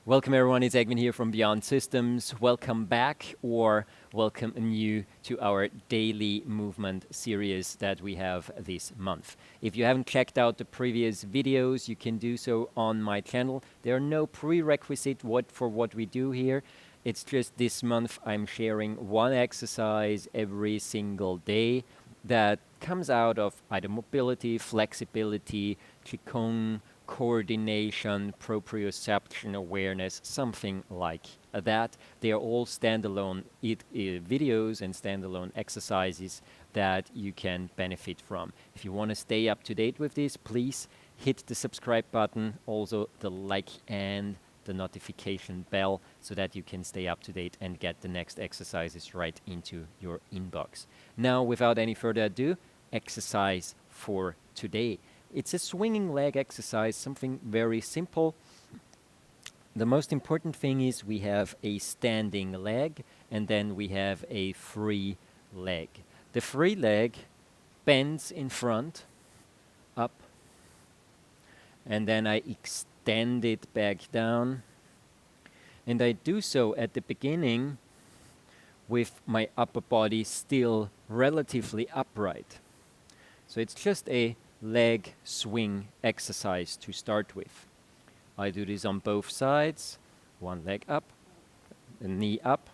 Welcome everyone, it's Egwin here from Beyond Systems. Welcome back or welcome anew to our daily movement series that we have this month. If you haven't checked out the previous videos, you can do so on my channel. There are no prerequisite for what we do here. It's just this month I'm sharing one exercise every single day that comes out of either mobility, flexibility, qigong, coordination, proprioception awareness, something like that. They are all standalone videos and standalone exercises that you can benefit from. If you want to stay up to date with this, please hit the subscribe button, also the like and the notification bell so that you can stay up to date and get the next exercises right into your inbox. Now, without any further ado, exercise for today. It's a swinging leg exercise, something very simple. The most important thing is we have a standing leg and then we have a free leg. The free leg bends in front, up, and then I extend it back down. And I do so at the beginning with my upper body still relatively upright. So it's just a leg swing exercise to start with. I do this on both sides, one leg up, the knee up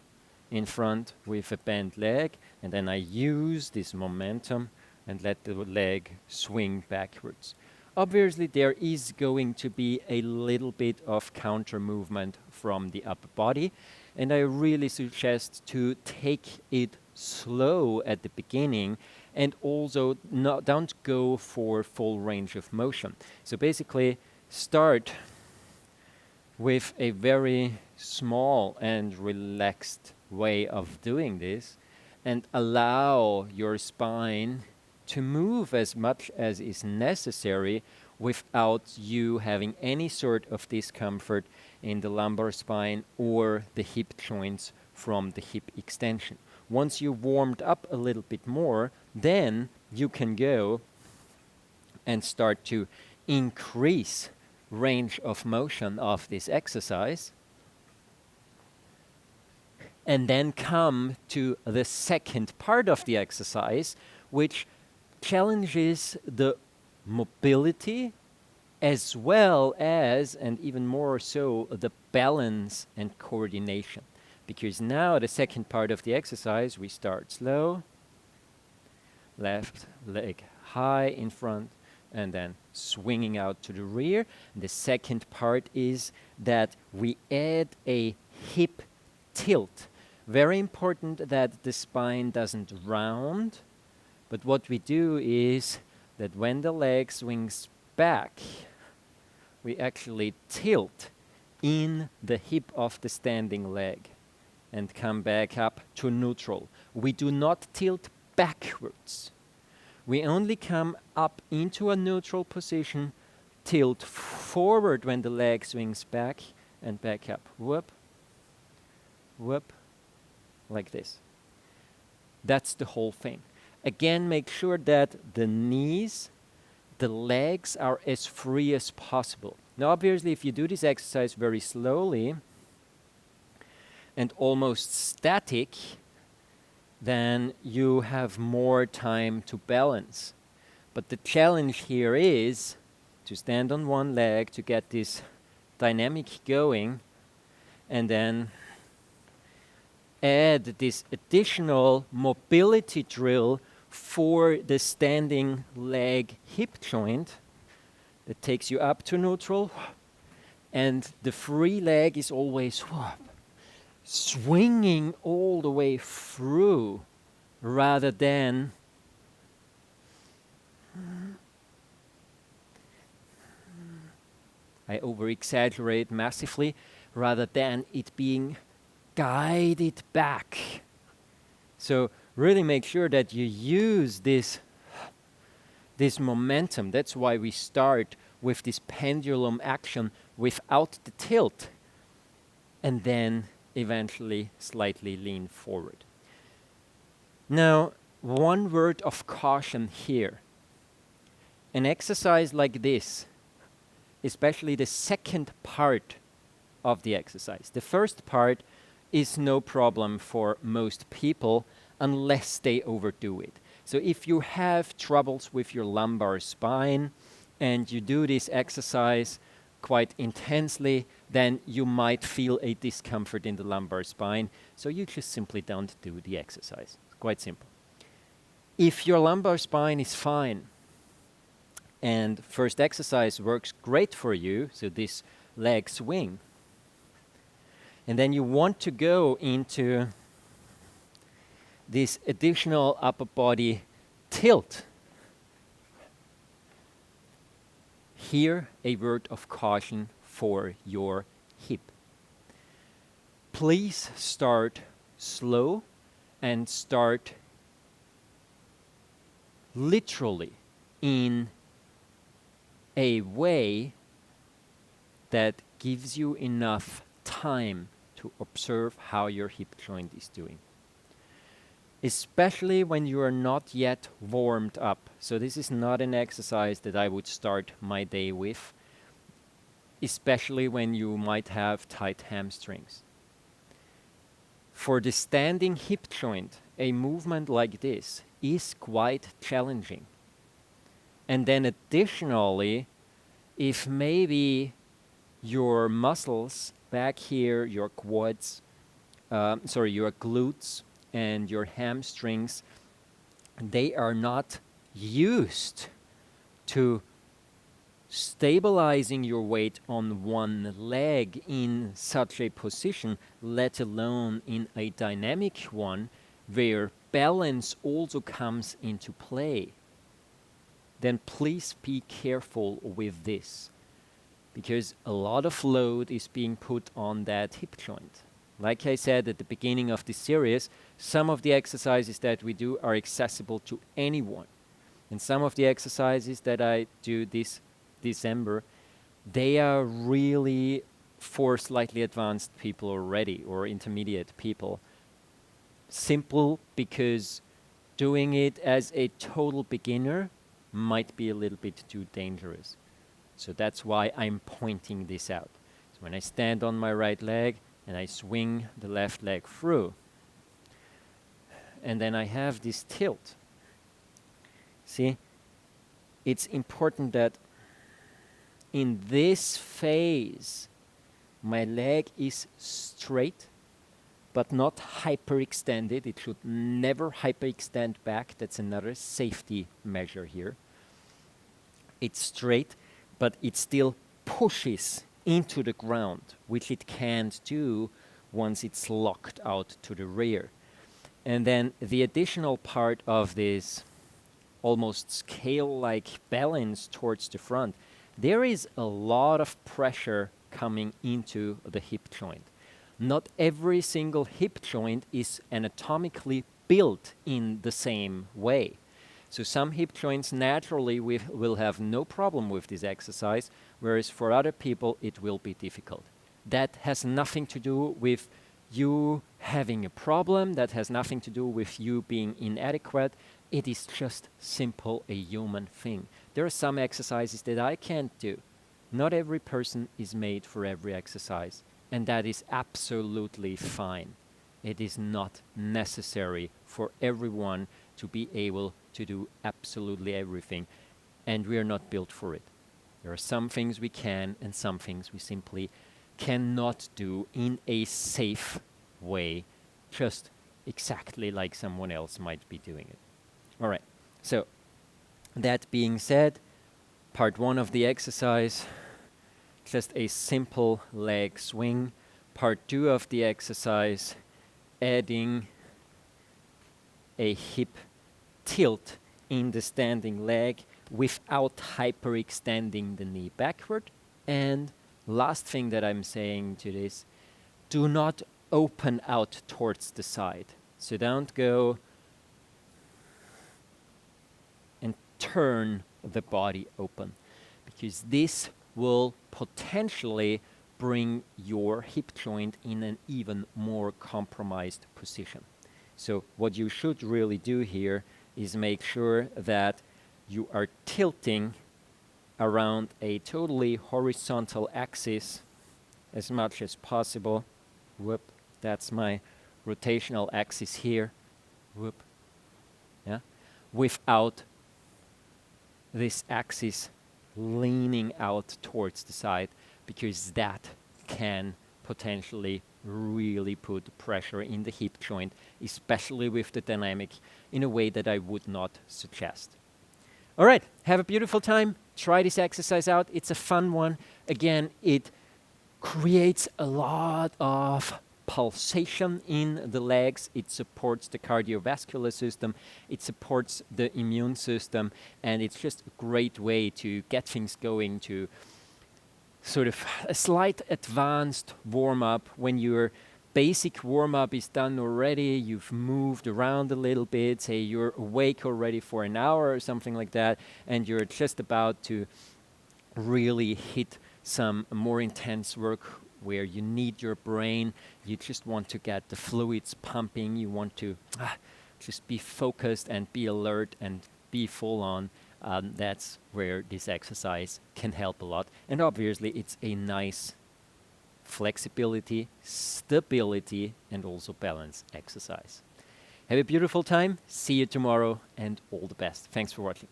in front with a bent leg, and then I use this momentum and let the leg swing backwards. Obviously, there is going to be a little bit of counter movement from the upper body, and I really suggest to take it slow at the beginning and also don't go for full range of motion. So basically, start with a very small and relaxed way of doing this and allow your spine to move as much as is necessary without you having any sort of discomfort in the lumbar spine or the hip joints from the hip extension. Once you've warmed up a little bit more, then you can go and start to increase range of motion of this exercise, and then come to the second part of the exercise, which challenges the mobility as well as, and even more so, the balance and coordination. Because now the second part of the exercise, we start slow, left leg high in front, and then swinging out to the rear. The second part is that we add a hip tilt. Very important that the spine doesn't round, but what we do is that when the leg swings back, we actually tilt in the hip of the standing leg and come back up to neutral. We do not tilt backwards. We only come up into a neutral position, tilt forward when the leg swings back, and back up. Whoop, whoop, like this. That's the whole thing. Again, make sure that the knees, the legs are as free as possible. Now, obviously, if you do this exercise very slowly and almost static, then you have more time to balance. But the challenge here is to stand on one leg to get this dynamic going and then add this additional mobility drill for the standing leg hip joint that takes you up to neutral, and the free leg is always swinging all the way through rather than I over-exaggerate massively, rather than it being guided back. So really make sure that you use this momentum. That's why we start with this pendulum action without the tilt, and then eventually slightly lean forward. Now, one word of caution here. An exercise like this, especially the second part of the exercise. The first part is no problem for most people unless they overdo it. So if you have troubles with your lumbar spine and you do this exercise quite intensely, then you might feel a discomfort in the lumbar spine. So you just simply don't do the exercise. It's quite simple. If your lumbar spine is fine and first exercise works great for you, so this leg swing, and then you want to go into this additional upper body tilt. Here, a word of caution for your hip. Please start slow and start literally in a way that gives you enough time to observe how your hip joint is doing. Especially when you are not yet warmed up. So this is not an exercise that I would start my day with, especially when you might have tight hamstrings. For the standing hip joint, a movement like this is quite challenging. And then additionally, if maybe your muscles back here, your quads, your glutes, and your hamstrings, they are not used to stabilizing your weight on one leg in such a position, let alone in a dynamic one where balance also comes into play, then please be careful with this, because a lot of load is being put on that hip joint. Like I said at the beginning of this series, some of the exercises that we do are accessible to anyone. And some of the exercises that I do this December, they are really for slightly advanced people already, or intermediate people. Simple because doing it as a total beginner might be a little bit too dangerous. So that's why I'm pointing this out. So when I stand on my right leg, and I swing the left leg through. And then I have this tilt. See, it's important that in this phase, my leg is straight, but not hyperextended. It should never hyperextend back. That's another safety measure here. It's straight, but it still pushes into the ground, which it can't do once it's locked out to the rear. And then the additional part of this almost scale-like balance towards the front, there is a lot of pressure coming into the hip joint. Not every single hip joint is anatomically built in the same way. So some hip joints naturally will have no problem with this exercise, whereas for other people it will be difficult. That has nothing to do with you having a problem, that has nothing to do with you being inadequate. It is just simple a human thing. There are some exercises that I can't do. Not every person is made for every exercise, and that is absolutely fine. It is not necessary for everyone to be able to do absolutely everything, and we are not built for it. There are some things we can and some things we simply cannot do in a safe way, just exactly like someone else might be doing it. All right, so that being said, part one of the exercise, just a simple leg swing. Part two of the exercise, adding a hip tilt in the standing leg without hyperextending the knee backward. And last thing that I'm saying to this, do not open out towards the side. So don't go and turn the body open, because this will potentially bring your hip joint in an even more compromised position. So what you should really do here is make sure that you are tilting around a totally horizontal axis as much as possible. Whoop. That's my rotational axis here. Whoop. Yeah. Without this axis leaning out towards the side, because that can potentially really put pressure in the hip joint, especially with the dynamic, in a way that I would not suggest. All right, have a beautiful time. Try this exercise out. It's a fun one. Again, it creates a lot of pulsation in the legs. It supports the cardiovascular system. It supports the immune system. And it's just a great way to get things going, to sort of a slight advanced warm-up. When your basic warm-up is done already, you've moved around a little bit, say you're awake already for an hour or something like that, and you're just about to really hit some more intense work where you need your brain, you just want to get the fluids pumping, you want to just be focused and be alert and be full on. That's where this exercise can help a lot. And obviously it's a nice flexibility, stability, and also balance exercise. Have a beautiful time. See you tomorrow and all the best. Thanks for watching.